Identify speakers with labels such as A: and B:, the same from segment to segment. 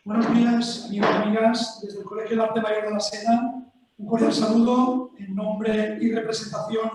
A: Buenos días, amigos y amigas, desde el Colegio de Arte Mayor de la Seda, un cordial saludo en nombre y representación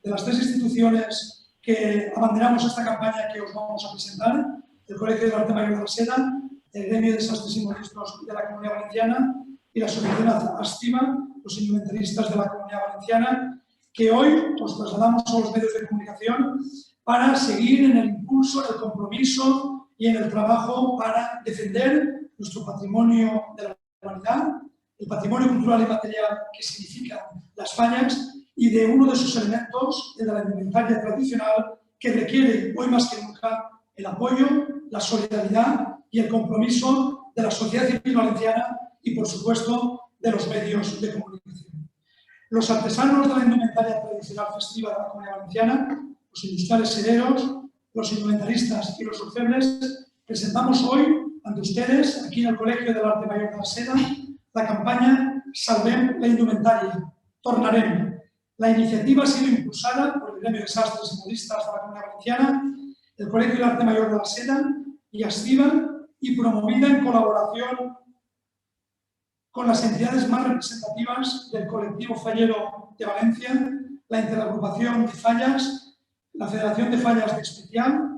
A: de las tres instituciones que abanderamos esta campaña que os vamos a presentar: el Colegio de Arte Mayor de la Seda, el Gremio de Sastres y Modistos de la Comunidad Valenciana y la Asociación Astima, los indumentaristas de la Comunidad Valenciana, que hoy os trasladamos a los medios de comunicación para seguir en el impulso, en el compromiso y en el trabajo para defender nuestro patrimonio de la humanidad, el patrimonio cultural y material que significan las fallas, y de uno de sus elementos, el de la indumentaria tradicional, que requiere hoy más que nunca el apoyo, la solidaridad y el compromiso de la sociedad civil valenciana y, por supuesto, de los medios de comunicación. Los artesanos de la indumentaria tradicional festiva de la Comunidad Valenciana, los industriales sederos, los indumentaristas y los orfebres, presentamos hoy ante ustedes, aquí en el Colegio del Arte Mayor de la Seda, la campaña Salvem la Indumentaria, Tornarem. La iniciativa ha sido impulsada por el Gremio de Sastres y Modistas de la Comunidad Valenciana, el Colegio del Arte Mayor de la Seda y Astiva, y promovida en colaboración con las entidades más representativas del colectivo fallero de Valencia, la Interagrupación de Fallas, la Federación de Fallas de Especial,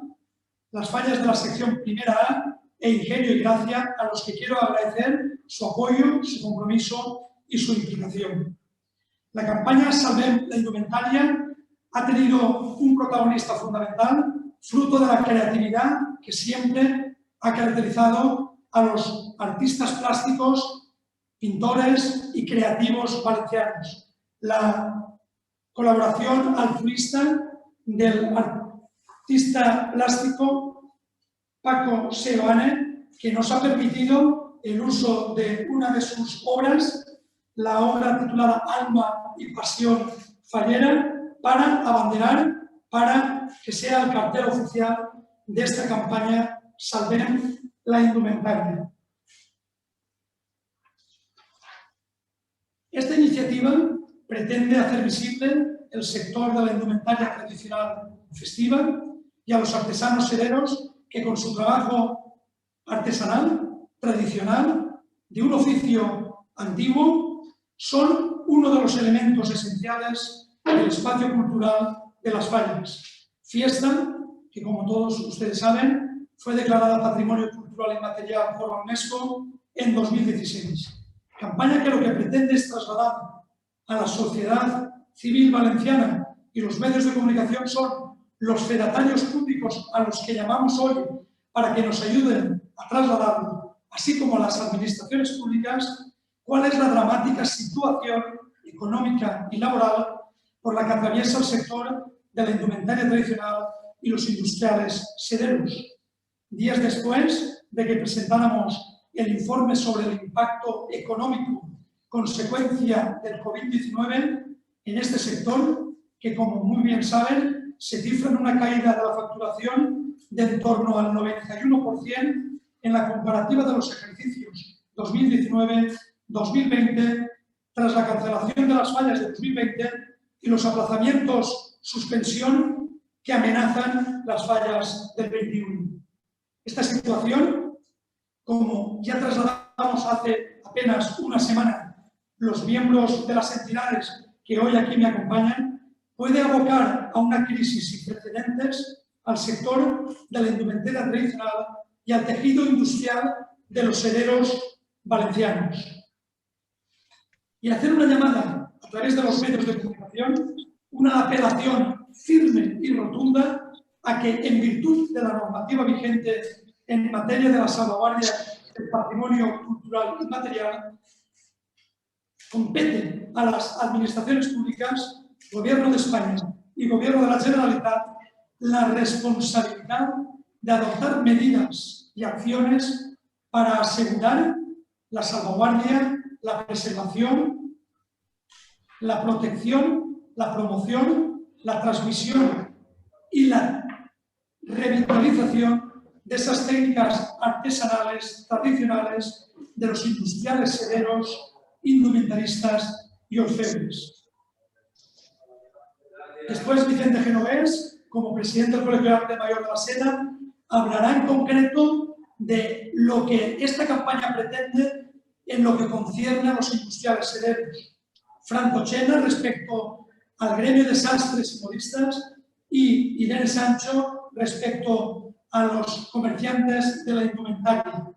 A: las fallas de la sección Primera A e Ingenio y Gracia, a los que quiero agradecer su apoyo, su compromiso y su implicación. La campaña Salvem la Indumentaria ha tenido un protagonista fundamental, fruto de la creatividad que siempre ha caracterizado a los artistas plásticos, pintores y creativos valencianos. La colaboración altruista del artista plástico Paco Seoane, que nos ha permitido el uso de una de sus obras, la obra titulada Alma y Pasión Fallera, para abanderar, para que sea el cartel oficial de esta campaña Salvem la Indumentaria. Esta iniciativa pretende hacer visible el sector de la indumentaria tradicional festiva y a los artesanos sederos que con su trabajo artesanal, tradicional, de un oficio antiguo, son uno de los elementos esenciales del espacio cultural de las fallas. Fiesta que, como todos ustedes saben, fue declarada Patrimonio Cultural Inmaterial por la UNESCO en 2016. Campaña que lo que pretende es trasladar a la sociedad civil valenciana y los medios de comunicación son los fedatarios públicos a los que llamamos hoy para que nos ayuden a trasladarlo, así como las administraciones públicas, cuál es la dramática situación económica y laboral por la que atraviesa el sector de la indumentaria tradicional y los industriales sederos. Días después de que presentáramos el informe sobre el impacto económico consecuencia del COVID-19 en este sector, que, como muy bien saben, se cifra en una caída de la facturación de en torno al 91% en la comparativa de los ejercicios 2019-2020, tras la cancelación de las fallas de 2020 y los aplazamientos suspensión que amenazan las fallas del 21. Esta situación, como ya trasladamos hace apenas una semana los miembros de las entidades que hoy aquí me acompañan, puede abocar a una crisis sin precedentes al sector de la indumentaria tradicional y al tejido industrial de los sederos valencianos. Y hacer una llamada a través de los medios de comunicación, una apelación firme y rotunda a que, en virtud de la normativa vigente en materia de la salvaguardia del patrimonio cultural y material, compete a las administraciones públicas, Gobierno de España y Gobierno de la Generalitat, la responsabilidad de adoptar medidas y acciones para asegurar la salvaguardia, la preservación, la protección, la promoción, la transmisión y la revitalización de esas técnicas artesanales tradicionales de los industriales sederos, indumentaristas y orfebres. Después, Vicente Genovés, como presidente del Colegio de Arte Mayor de la Seda, hablará en concreto de lo que esta campaña pretende en lo que concierne a los industriales serenos. Franco Chena respecto al gremio de sastres y modistas y Irene Sancho respecto a los comerciantes de la indumentaria.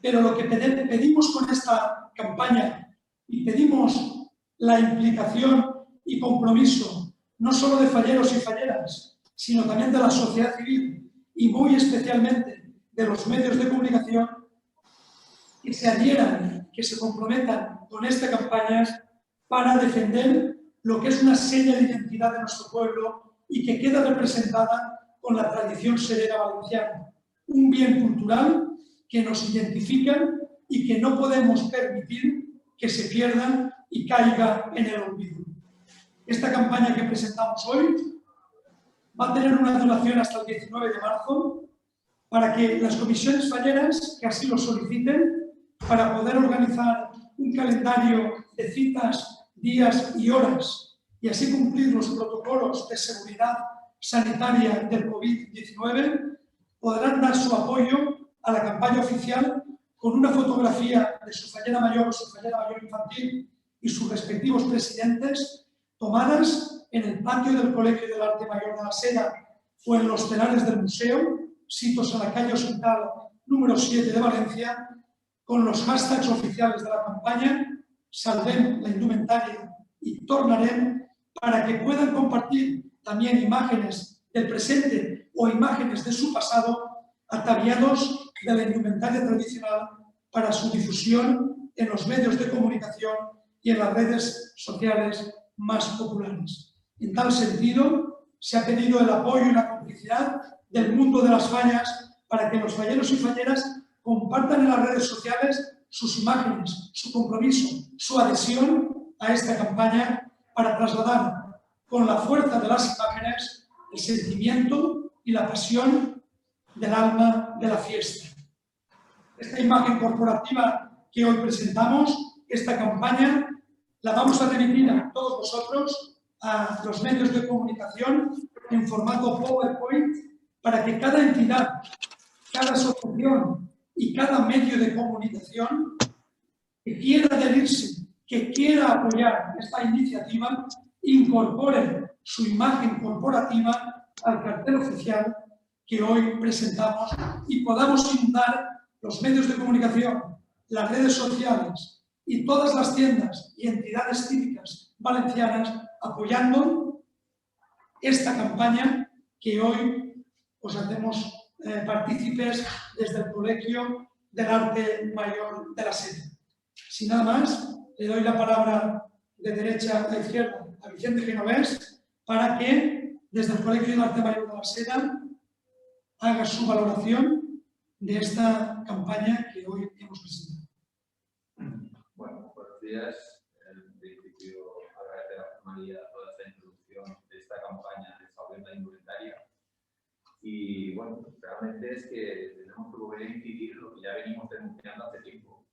A: Pero lo que pedimos con esta campaña y pedimos la implicación y compromiso no solo de falleros y falleras, sino también de la sociedad civil y muy especialmente de los medios de comunicación, que se adhieran, que se comprometan con esta campaña para defender lo que es una seña de identidad de nuestro pueblo y que queda representada con la tradición serera valenciana, un bien cultural que nos identifica y que no podemos permitir que se pierda y caiga en el olvido. Esta campaña que presentamos hoy va a tener una duración hasta el 19 de marzo para que las comisiones falleras que así lo soliciten, para poder organizar un calendario de citas, días y horas y así cumplir los protocolos de seguridad sanitaria del COVID-19, podrán dar su apoyo a la campaña oficial con una fotografía de su fallera mayor o su fallera mayor infantil y sus respectivos presidentes tomadas en el patio del Colegio del Arte Mayor de la Seda o en los telares del museo, sitos a la calle Hospital número 7 de Valencia, con los hashtags oficiales de la campaña Salvem la indumentaria y Tornarem, para que puedan compartir también imágenes del presente o imágenes de su pasado ataviados de la indumentaria tradicional para su difusión en los medios de comunicación y en las redes sociales más populares. En tal sentido, se ha pedido el apoyo y la complicidad del mundo de las fallas para que los falleros y falleras compartan en las redes sociales sus imágenes, su compromiso, su adhesión a esta campaña para trasladar con la fuerza de las imágenes el sentimiento y la pasión del alma de la fiesta. Esta imagen corporativa que hoy presentamos, esta campaña, la vamos a remitir a todos vosotros, a los medios de comunicación, en formato PowerPoint, para que cada entidad, cada asociación y cada medio de comunicación que quiera adherirse, que quiera apoyar esta iniciativa, incorpore su imagen corporativa al cartel oficial que hoy presentamos y podamos inundar los medios de comunicación, las redes sociales y todas las tiendas y entidades cívicas valencianas apoyando esta campaña que hoy os hacemos partícipes desde el Colegio del Arte Mayor de la Seda. Sin nada más, le doy la palabra de derecha a izquierda a Vicente Genovés para que desde el Colegio del Arte Mayor de la Seda haga su valoración de esta campaña que hoy hemos presentado.
B: Bueno, buenos días. En principio, agradecer a María toda esta introducción de esta campaña de Salvem la indumentaria. Y bueno, realmente es que tenemos que volver a incidir lo que ya venimos denunciando hace tiempo.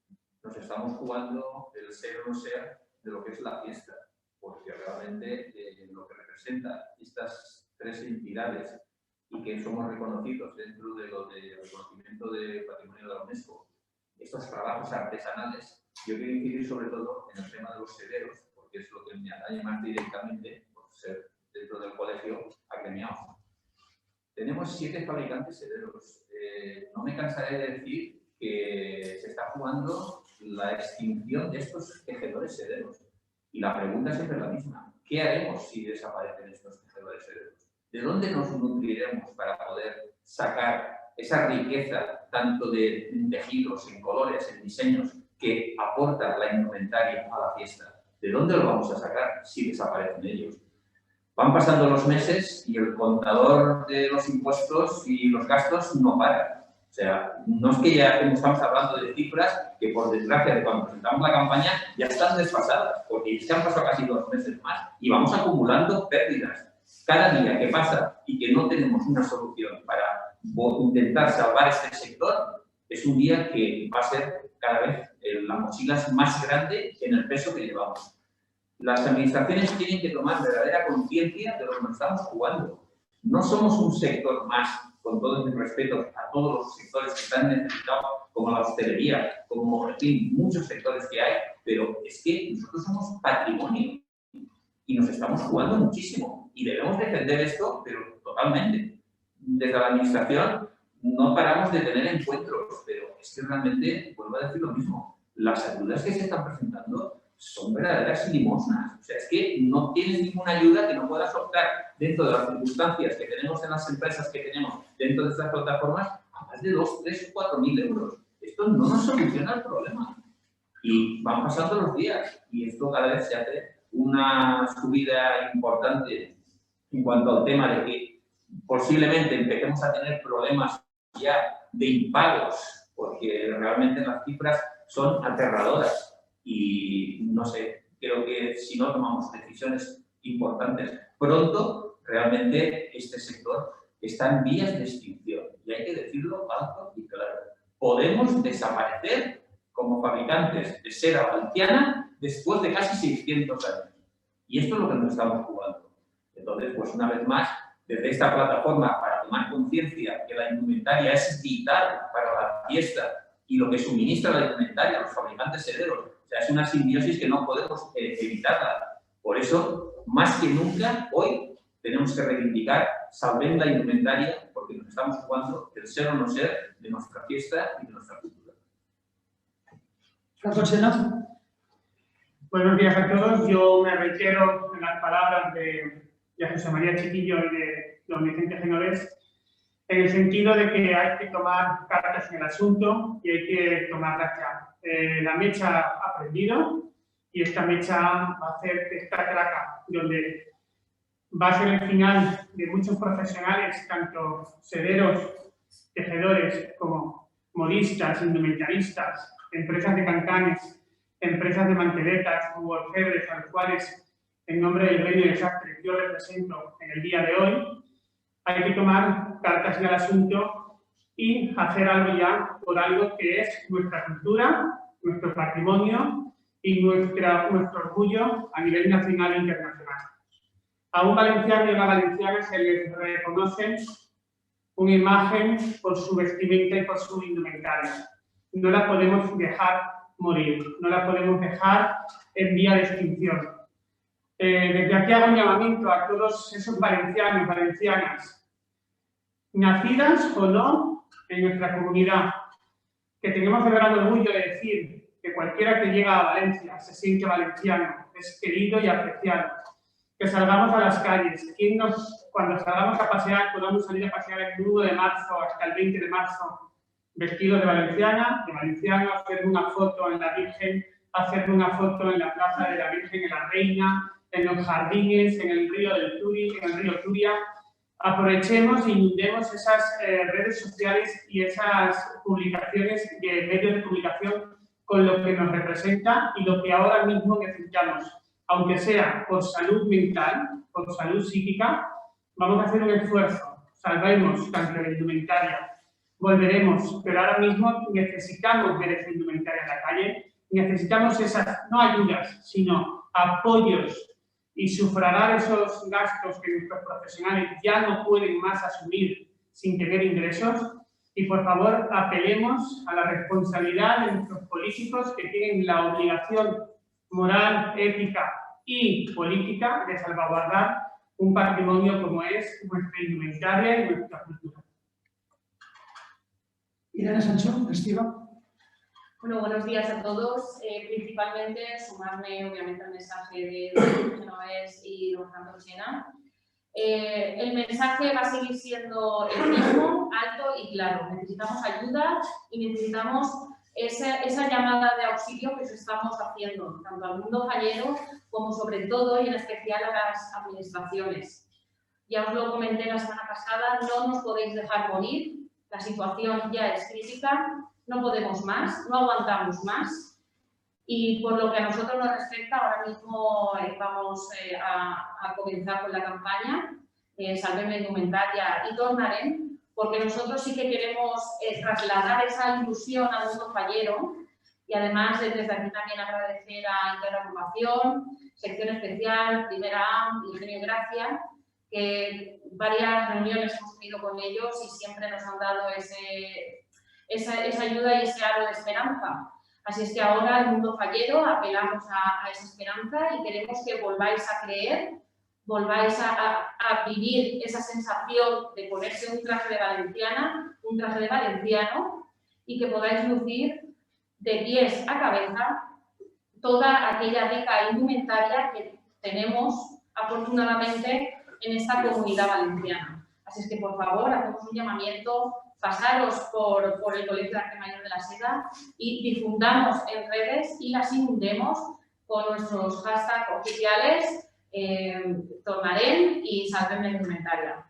B: Nos estamos jugando el ser o no ser de lo que es la fiesta, porque realmente lo que representa estas tres entidades y que somos reconocidos dentro de lo de reconocimiento de patrimonio de la UNESCO, estos trabajos artesanales, yo quiero incidir sobre todo en el tema de los sederos, porque es lo que me atañe más directamente, por ser dentro del colegio agremiado. Tenemos 7 fabricantes sederos. No me cansaré de decir que se está jugando la extinción de estos tejedores sederos. Y la pregunta siempre es la misma. ¿Qué haremos si desaparecen estos tejedores sederos? ¿De dónde nos nutriremos para poder sacar esa riqueza tanto de tejidos, en colores, en diseños que aporta la indumentaria a la fiesta? ¿De dónde lo vamos a sacar si desaparecen ellos? Van pasando los meses y el contador de los impuestos y los gastos no para. O sea, no es que ya estamos hablando de cifras que, por desgracia, de cuando presentamos la campaña ya están desfasadas, porque se han pasado casi 2 meses más y vamos acumulando pérdidas. Cada día que pasa y que no tenemos una solución para intentar salvar este sector, es un día que va a ser cada vez la mochila más grande en el peso que llevamos. Las administraciones tienen que tomar verdadera conciencia de lo que nos estamos jugando. No somos un sector más con todos mis respetos a todos los sectores que están necesitados, como la hostelería, como, en fin, muchos sectores que hay, pero es que nosotros somos patrimonio y nos estamos jugando muchísimo y debemos defender esto, pero totalmente. Desde la administración no paramos de tener encuentros, pero es que realmente, vuelvo a decir lo mismo, las ayudas que se están presentando son verdaderas limosnas. O sea, es que no tienes ninguna ayuda que no puedas optar dentro de las circunstancias que tenemos en las empresas que tenemos dentro de estas plataformas a más de 2, 3 o 4.000 euros. Esto no nos soluciona el problema. Y van pasando los días y esto cada vez se hace una subida importante en cuanto al tema de que posiblemente empecemos a tener problemas ya de impagos, porque realmente las cifras son aterradoras y no sé, creo que si no tomamos decisiones importantes pronto, realmente este sector está en vías de extinción y hay que decirlo alto y claro. Podemos desaparecer como fabricantes de seda valenciana después de casi 600 años. Y esto es lo que nos estamos jugando. Entonces, pues una vez más, desde esta plataforma para tomar conciencia que la indumentaria es vital para la fiesta y lo que suministra la indumentaria, los fabricantes sederos, o sea, es una simbiosis que no podemos evitarla. Por eso, más que nunca, hoy tenemos que reivindicar, salven la indumentaria, porque nos estamos jugando el ser o no ser de nuestra fiesta y de nuestra cultura.
A: Carlos Sena.
C: Buenos días a todos. Yo me reitero en las palabras de José María Chiquillo y de don Vicente Genovés, en el sentido de que hay que tomar cartas en el asunto y hay que tomarlas ya. La mecha ha prendido y esta mecha va a hacer esta traca, donde va a ser el final de muchos profesionales, tanto sederos, tejedores, como modistas, indumentaristas, empresas de cancanes, empresas de manteletas u orfebres, a los cuales, en nombre del gremio de sastres, yo represento en el día de hoy. Hay que tomar cartas en el asunto y hacer algo ya por algo que es nuestra cultura, nuestro patrimonio y nuestro orgullo a nivel nacional e internacional. A un valenciano y a una valenciana se les reconoce una imagen por su vestimenta y por su indumentaria. No la podemos dejar morir, no la podemos dejar en vía de extinción. Desde aquí hago un llamamiento a todos esos valencianos, valencianas, nacidas o no en nuestra comunidad, que tengamos el gran orgullo de decir que cualquiera que llega a Valencia se siente valenciano, es querido y apreciado, que salgamos a las calles, cuando salgamos a pasear, podamos salir a pasear el 1 de marzo hasta el 20 de marzo, vestidos de valenciana, de valenciano, hacer una foto en la Virgen, hacer una foto en la Plaza de la Virgen, en la Reina, en los jardines, en el río del Turi, en el río Turia. Aprovechemos e inundemos esas redes sociales y esas publicaciones de medios de comunicación con lo que nos representa y lo que ahora mismo necesitamos. Aunque sea por salud mental, por salud psíquica, vamos a hacer un esfuerzo. Salvemos tanto la indumentaria. Volveremos, pero ahora mismo necesitamos ver esa indumentaria en la calle, necesitamos esas, no ayudas, sino apoyos y sufragar esos gastos que nuestros profesionales ya no pueden más asumir sin tener ingresos. Y por favor, apelemos a la responsabilidad de nuestros políticos que tienen la obligación moral, ética y política de salvaguardar un patrimonio como es nuestra indumentaria y nuestra cultura.
A: Irene Sancho, Estiva.
D: Bueno, buenos días a todos. Principalmente sumarme, obviamente, al mensaje de Genovés y don Carlos Sena. El mensaje va a seguir siendo el mismo, alto y claro. Necesitamos ayuda y necesitamos esa llamada de auxilio que estamos haciendo, tanto al mundo fallero como sobre todo y en especial a las administraciones. Ya os lo comenté la semana pasada, no nos podéis dejar morir. La situación ya es crítica, no podemos más, no aguantamos más y por lo que a nosotros nos respecta, ahora mismo vamos a comenzar con la campaña Salvem la indumentaria y Tornarem, porque nosotros sí que queremos trasladar esa ilusión al mundo fallero y además desde aquí también agradecer a Interagrupación, Sección Especial, Primera A, Ingenio y Gracia, que varias reuniones hemos tenido con ellos y siempre nos han dado esa ayuda y ese halo de esperanza. Así es que ahora el mundo fallero apelamos a esa esperanza y queremos que volváis a creer, volváis a vivir esa sensación de ponerse un traje de valenciana, un traje de valenciano, y que podáis lucir de pies a cabeza toda aquella rica indumentaria que tenemos afortunadamente en esta comunidad valenciana. Así es que, por favor, hacemos un llamamiento, pasaros por el Colegio de Arte Mayor de la Seda y difundamos en redes y las inundemos con nuestros hashtags oficiales Tornarem y Salvem la Indumentaria.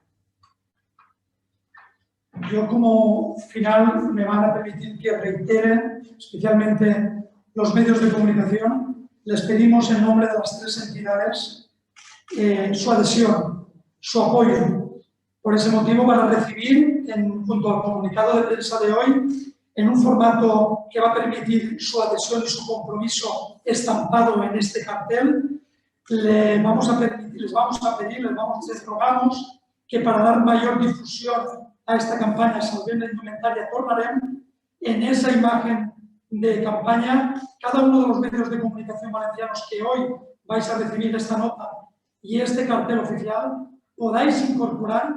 A: Yo como final me van a permitir que reitere, especialmente los medios de comunicación, les pedimos en nombre de las tres entidades su adhesión, su apoyo. Por ese motivo van a recibir, junto al comunicado de prensa de hoy, en un formato que va a permitir su adhesión y su compromiso estampado en este cartel, les rogamos que para dar mayor difusión a esta campaña Salvem la Indumentaria Tornarem, en esa imagen de campaña, cada uno de los medios de comunicación valencianos que hoy vais a recibir esta nota y este cartel oficial, podáis incorporar,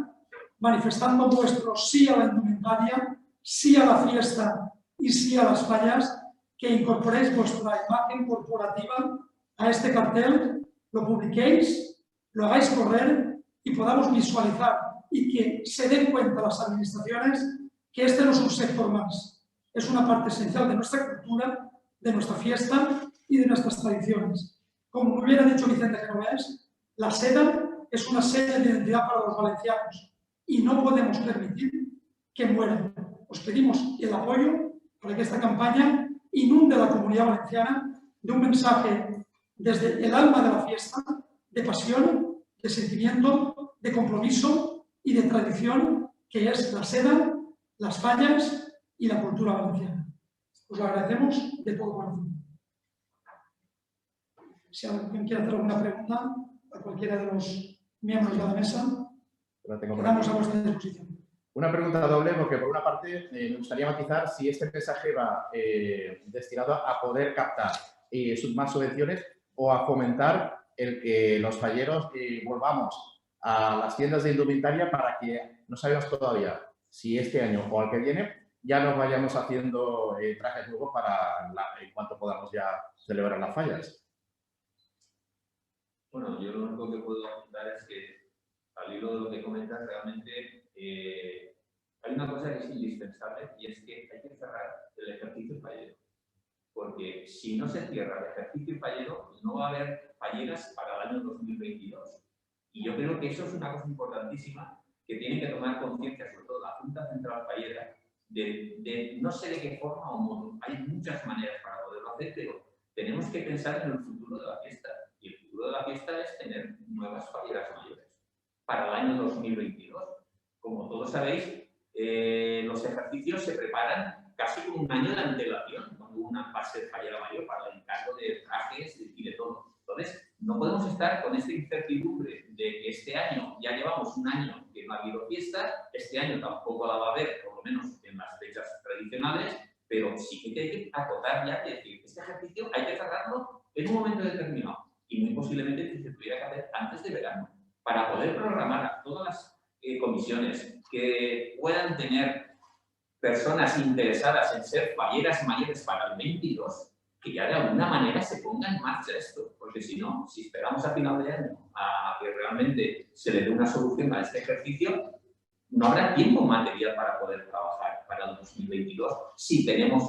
A: manifestando vuestro sí a la indumentaria, sí a la fiesta y sí a las fallas, que incorporéis vuestra imagen corporativa a este cartel, lo publiquéis, lo hagáis correr y podamos visualizar y que se den cuenta las administraciones que este no es un sector más, es una parte esencial de nuestra cultura, de nuestra fiesta y de nuestras tradiciones. Como muy bien ha dicho Vicente Genovés, la seda es una seña de identidad para los valencianos y no podemos permitir que mueran. Os pedimos el apoyo para que esta campaña inunde a la comunidad valenciana de un mensaje desde el alma de la fiesta, de pasión, de sentimiento, de compromiso y de tradición, que es la seda, las fallas y la cultura valenciana. Os lo agradecemos de todo corazón. Si alguien quiere hacer alguna pregunta a cualquiera de los miembros de la mesa, quedamos a vuestra disposición.
E: Una pregunta doble, porque por una parte me gustaría matizar si este mensaje va destinado a poder captar más subvenciones o a fomentar el que los falleros volvamos a las tiendas de indumentaria para que no sabemos todavía si este año o al que viene ya nos vayamos haciendo trajes nuevos para en cuanto podamos ya celebrar las fallas.
B: Bueno, yo lo único que puedo apuntar es que, al hilo de lo que comentas, realmente hay una cosa que es indispensable y es que hay que cerrar el ejercicio fallero. Porque si no se cierra el ejercicio fallero, no va a haber falleras para el año 2022. Y yo creo que eso es una cosa importantísima que tiene que tomar conciencia, sobre todo la Junta Central Fallera, de no sé de qué forma o modo. Hay muchas maneras para poderlo hacer, pero tenemos que pensar en el futuro de la fiesta. Y el futuro de la fiesta es tener nuevas falleras mayores para el año 2022. Como todos sabéis, los ejercicios se preparan casi con un año de antelación, cuando una fase de fallera mayor para el encargo de trajes y de todo. Entonces, no podemos estar con esta incertidumbre de que este año ya llevamos un año que no ha habido fiesta, este año tampoco la va a haber, por lo menos en las fechas tradicionales, pero sí que hay que acotar ya y decir, este ejercicio hay que cerrarlo en un momento determinado y muy posiblemente que se tuviera que hacer antes de verano, para poder programar a todas las comisiones que puedan tener personas interesadas en ser falleras mayores para el 22, que ya de alguna manera se ponga en marcha esto, porque si no, si esperamos a final de año a que realmente se le dé una solución a este ejercicio, no habrá tiempo material para poder trabajar para el 2022 si tenemos,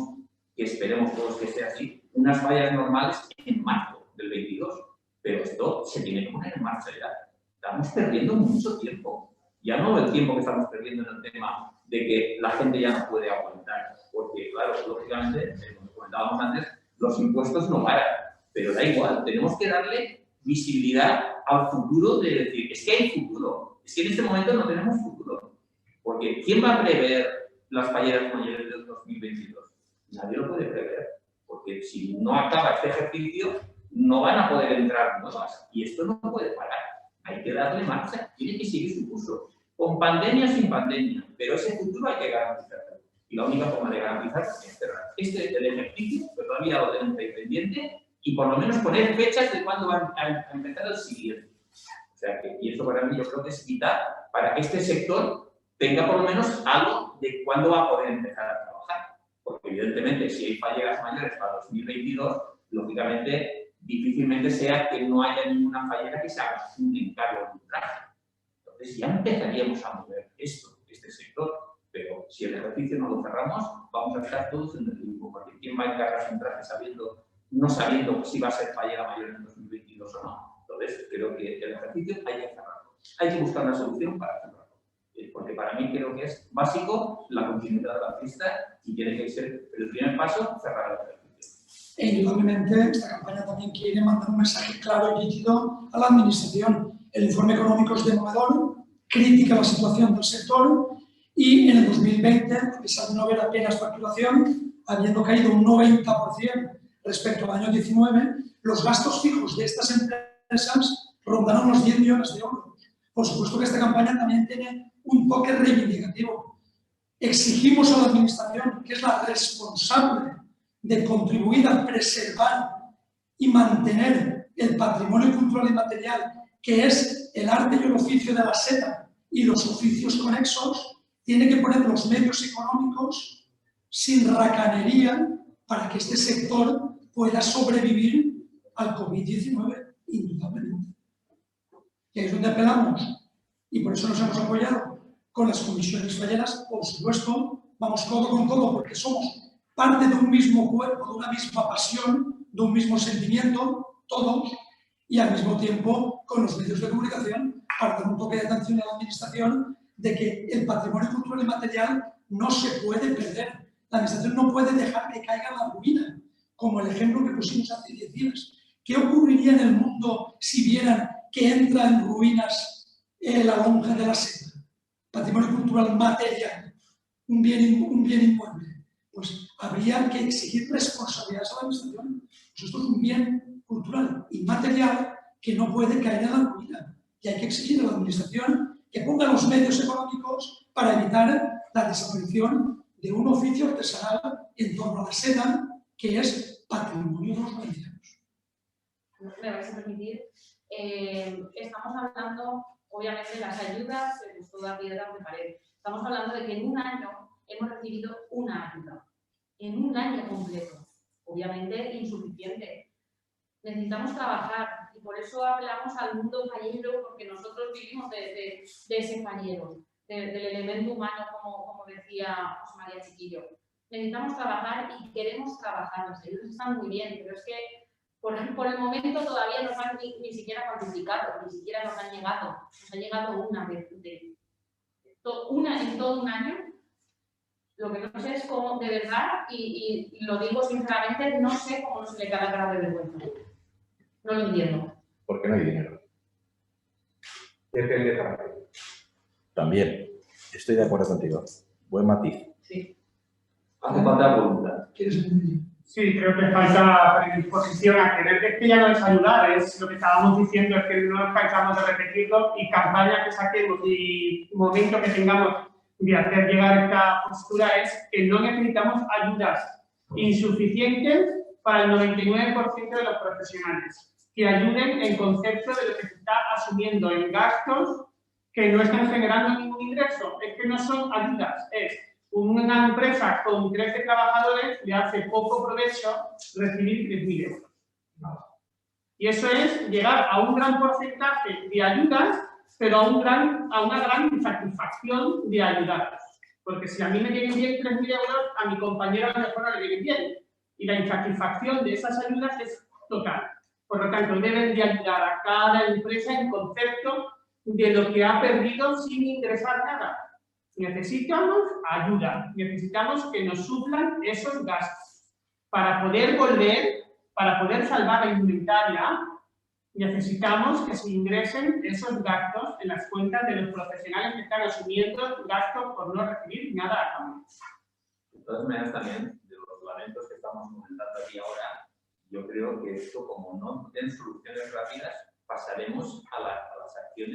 B: que esperemos todos que sea así, unas fallas normales en marzo del 22. Pero esto se tiene que poner en marcha ya. Estamos perdiendo mucho tiempo. Ya no el tiempo que estamos perdiendo en el tema de que la gente ya no puede aguantar, porque claro, lógicamente, como comentábamos antes, los impuestos no paran, pero da igual, tenemos que darle visibilidad al futuro de decir, es que hay futuro, es que en este momento no tenemos futuro, porque ¿quién va a prever las falleras mayores del 2022? Nadie lo puede prever, porque si no acaba este ejercicio, no van a poder entrar nuevas, y esto no puede parar. hay que darle marcha, tiene que seguir su curso, con pandemia o sin pandemia, pero ese futuro hay que garantizarlo. Y la única forma de garantizar es cerrar el ejercicio, que todavía lo tenemos ahí pendiente, y por lo menos poner fechas de cuándo van a empezar el siguiente. O sea, y eso para mí yo creo que es vital para que este sector tenga por lo menos algo de cuándo va a poder empezar a trabajar. Porque evidentemente, si hay falleras mayores para 2022, lógicamente, difícilmente sea que no haya ninguna fallera que se haga un encargo de un traje. Entonces ya empezaríamos a mover este sector. Pero si el ejercicio no lo cerramos, vamos a estar todos en el limbo. Porque ¿quién va a encargarse un traje no sabiendo si va a ser fallera mayor en 2022 o no? Entonces, creo que el ejercicio hay que cerrarlo. Hay que buscar una solución para cerrarlo. Porque para mí creo que es básico la continuidad de la fiesta y tiene que ser el primer paso, cerrar el ejercicio.
A: E indudablemente, esta campaña también quiere mandar un mensaje claro y nítido a la Administración. El informe económico es demoledor, critica la situación del sector y en el 2020, a pesar de no haber apenas facturación, habiendo caído un 90% respecto al año 19, los gastos fijos de estas empresas rondaron los 10 millones de euros. Por supuesto que esta campaña también tiene un toque reivindicativo. Exigimos a la Administración, que es la responsable de contribuir a preservar y mantener el patrimonio cultural y material, que es el arte y el oficio de la seda y los oficios conexos, tiene que poner los medios económicos sin racanería para que este sector pueda sobrevivir al COVID-19, indudablemente. Y ahí es donde apelamos, y por eso nos hemos apoyado con las comisiones falleras. Por supuesto, vamos codo con codo porque somos parte de un mismo cuerpo, de una misma pasión, de un mismo sentimiento, todos, y al mismo tiempo con los medios de comunicación para dar un toque de atención a la Administración de que el patrimonio cultural y material no se puede perder. La Administración no puede dejar que caiga la ruina, como el ejemplo que pusimos hace 10 días. ¿Qué ocurriría en el mundo si vieran que entra en ruinas la lonja de la seda? Patrimonio cultural material, un bien inmueble. Pues habría que exigir responsabilidades a la Administración. Pues esto es un bien cultural y material que no puede caer en la ruina. Y hay que exigir a la Administración que ponga los medios económicos para evitar la desaparición de un oficio artesanal en torno a la seda, que es patrimonio de los valencianos.
D: Me vais a permitir, estamos hablando, obviamente, de las ayudas, toda piedra de pared. Estamos hablando de que en un año hemos recibido una ayuda. En un año completo. Obviamente, insuficiente. Necesitamos trabajar y por eso hablamos al mundo fallero, porque nosotros vivimos de ese fallero, del elemento humano, como decía José María Chiquillo. Necesitamos trabajar y queremos trabajar. Las ayudas están muy bien, pero es que por el momento todavía no han ni siquiera cuantificado, ni siquiera nos han llegado. Nos ha llegado una en todo un año. Lo que no sé es cómo, de verdad, y lo digo sinceramente, no sé cómo no se le cae la cara de vergüenza. No lo entiendo.
E: ¿Por qué no hay dinero?
F: Depende para qué.
E: También. Estoy de acuerdo contigo. Buen matiz.
D: Sí.
B: Hace falta voluntad.
A: ¿Quieres venir?
C: Sí, creo que falta predisposición a querer, que es que ya no es ayudar, es lo que estábamos diciendo, es que no nos cansamos de repetirlo y campaña que saquemos y momento que tengamos de hacer llegar esta postura es que no necesitamos ayudas insuficientes para el 99% de los profesionales, que ayuden en concepto de lo que se está asumiendo en gastos que no están generando ningún ingreso. Es que no son ayudas, es una empresa con 13 trabajadores le hace poco provecho recibir 3.000 euros. Y eso es llegar a un gran porcentaje de ayudas, pero a una gran insatisfacción de ayudar. Porque si a mí me vienen bien 3.000 euros, a mi compañero a lo mejor no le vienen bien. Y la insatisfacción de esas ayudas es total. Por lo tanto, deben de ayudar a cada empresa en concepto de lo que ha perdido sin ingresar nada. Necesitamos ayuda, necesitamos que nos suplan esos gastos. Para poder volver, para poder salvar la indumentaria, necesitamos que se ingresen esos gastos en las cuentas de los profesionales que están asumiendo gastos por no recibir nada a cambio.
B: De todas maneras, también, de los lamentos que estamos comentando aquí ahora, yo creo que esto, como no den soluciones rápidas, pasaremos a las acciones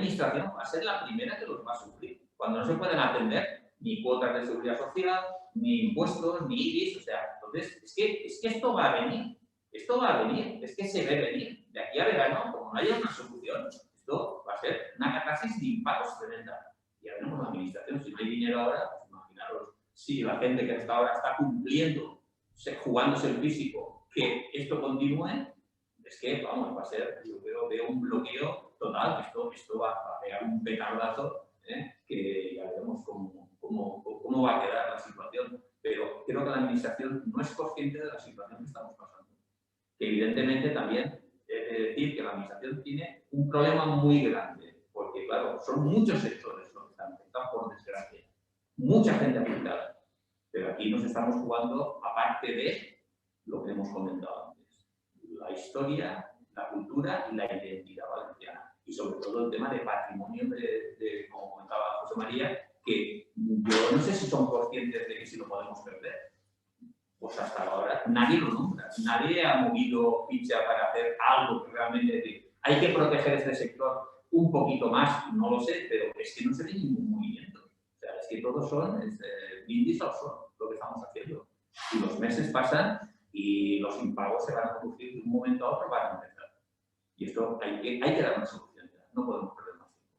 B: administración va a ser la primera que los va a sufrir, cuando no se pueden atender ni cuotas de seguridad social, ni impuestos, ni IBIs, o sea, entonces, es que esto va a venir, es que se ve venir. De aquí a verano, como no haya una solución, esto va a ser una catarsis de impagos tremenda. Y ya veremos la administración, si no hay dinero ahora, pues imaginaros, si la gente que hasta ahora está cumpliendo, jugándose el físico, que esto continúe, es que, vamos, va a ser, yo veo un bloqueo total, que esto va a pegar un petardazo, que ya veremos cómo va a quedar la situación. Pero creo que la administración no es consciente de la situación que estamos pasando. Que evidentemente también he de decir que la administración tiene un problema muy grande, porque claro, son muchos sectores los que están afectados por desgracia, mucha gente afectada, pero aquí nos estamos jugando, aparte de lo que hemos comentado antes, la historia, la cultura y la identidad valenciana, y sobre todo el tema de patrimonio como comentaba José María, que yo no sé si son conscientes de que si lo podemos perder. Pues hasta ahora nadie lo nombra, nadie ha movido ficha para hacer algo que realmente hay que proteger este sector un poquito más, no lo sé, pero es que no se ve ningún movimiento. O sea, es que todos son brindis al sol lo que estamos haciendo. Y los meses pasan y los impagos se van a producir de un momento a otro para empezar. Y esto hay que dar una solución, no podemos perder más tiempo.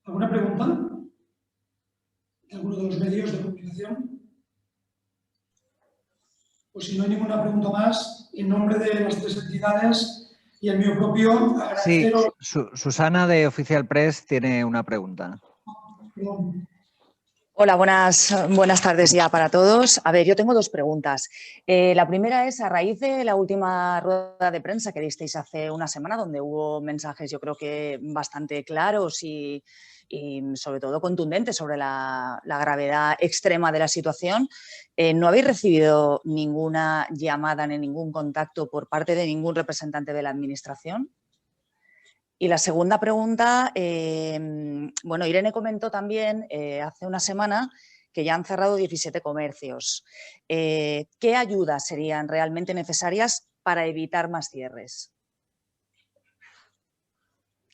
A: ¿Alguna pregunta? ¿De alguno de los medios de comunicación? Pues si no hay ninguna pregunta más, en nombre de las tres entidades y el mío propio, agradeceros...
F: Sí, Susana de Oficial Press tiene una pregunta.
A: Perdón.
G: Hola, buenas tardes ya para todos. A ver, yo tengo dos preguntas. La primera es a raíz de la última rueda de prensa que disteis hace una semana, donde hubo mensajes yo creo que bastante claros y sobre todo contundentes sobre la gravedad extrema de la situación. ¿No habéis recibido ninguna llamada ni ningún contacto por parte de ningún representante de la Administración? Y la segunda pregunta, bueno, Irene comentó también hace una semana que ya han cerrado 17 comercios. ¿Qué ayudas serían realmente necesarias para evitar más cierres?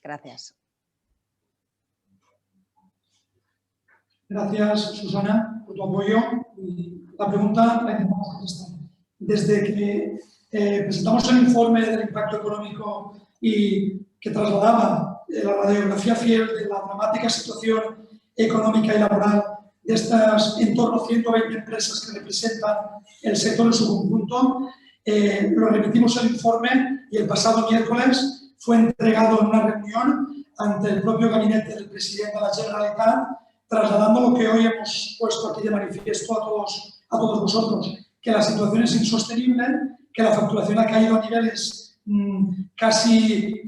G: Gracias.
A: Gracias, Susana, por tu apoyo. Y la pregunta la intentamos contestar. Desde que presentamos el informe del impacto económico y que trasladaba la radiografía fiel de la dramática situación económica y laboral de estas en torno a 120 empresas que representan el sector en su conjunto, lo remitimos el informe y el pasado miércoles fue entregado en una reunión ante el propio gabinete del presidente de la Generalitat, trasladando lo que hoy hemos puesto aquí de manifiesto a todos vosotros, que la situación es insostenible, que la facturación ha caído a niveles casi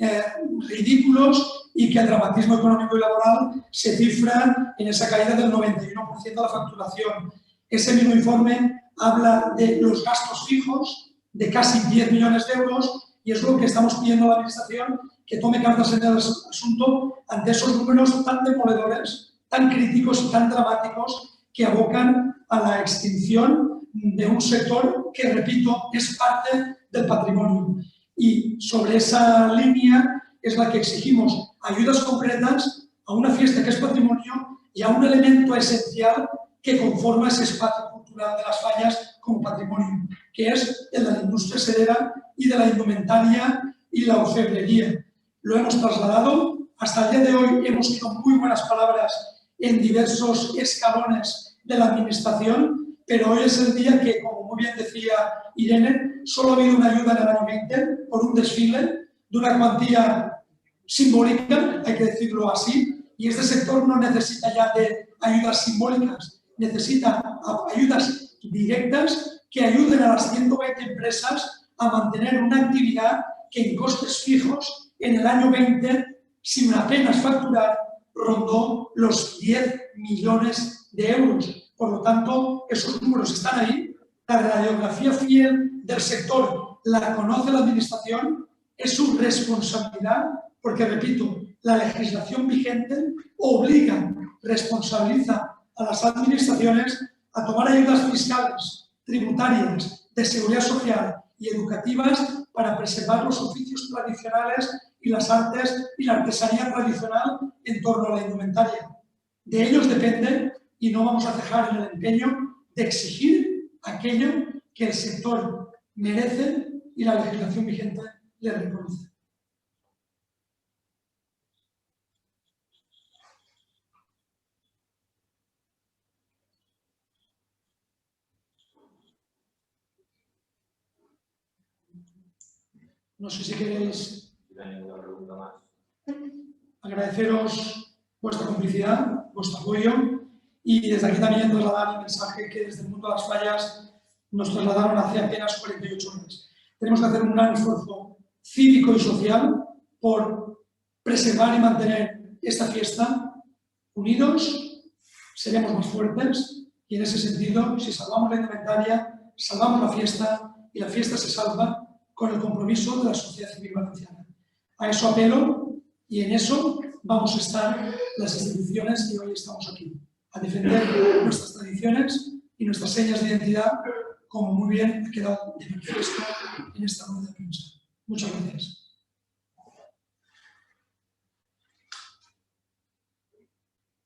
A: ridículos y que el dramatismo económico y laboral se cifra en esa caída del 91% de la facturación. Ese mismo informe habla de los gastos fijos de casi 10 millones de euros y es lo que estamos pidiendo a la Administración, que tome cartas en el asunto ante esos números tan demoledores, tan críticos y tan dramáticos que abocan a la extinción de un sector que, repito, es parte del patrimonio. Y sobre esa línea es la que exigimos ayudas concretas a una fiesta que es patrimonio y a un elemento esencial que conforma ese espacio cultural de las Fallas como patrimonio, que es el de la industria sedera y de la indumentaria y la orfebrería. Lo hemos trasladado. Hasta el día de hoy hemos oído muy buenas palabras en diversos escalones de la Administración, pero hoy es el día que, como muy bien decía Irene, solo ha habido una ayuda en el año 20 por un desfile de una cuantía simbólica, hay que decirlo así, y este sector no necesita ya de ayudas simbólicas, necesita ayudas directas que ayuden a las 120 empresas a mantener una actividad que en costes fijos en el año 20, sin apenas facturar, rondó los 10 millones de euros. Por lo tanto, esos números están ahí. La radiografía fiel del sector la conoce la Administración, es su responsabilidad, porque, repito, la legislación vigente obliga, responsabiliza a las administraciones a tomar ayudas fiscales, tributarias, de seguridad social y educativas para preservar los oficios tradicionales y las artes y la artesanía tradicional en torno a la indumentaria. De ellos depende y no vamos a cejar en el empeño de exigir aquello que el sector merece y la legislación vigente le reconoce. No sé si queréis
B: No hay ninguna pregunta más.
A: agradeceros vuestra complicidad, vuestro apoyo y desde aquí también trasladar el mensaje que desde el mundo de las fallas nos trasladaron hace apenas 48 horas. Tenemos que hacer un gran esfuerzo cívico y social por preservar y mantener esta fiesta. Unidos seremos más fuertes y en ese sentido, si salvamos la indumentaria, salvamos la fiesta y la fiesta se salva con el compromiso de la sociedad civil valenciana. A eso apelo y en eso vamos a estar las instituciones que hoy estamos aquí, a defender nuestras tradiciones y nuestras señas de identidad, como muy bien ha quedado de manifiesto en esta rueda de prensa. Muchas gracias.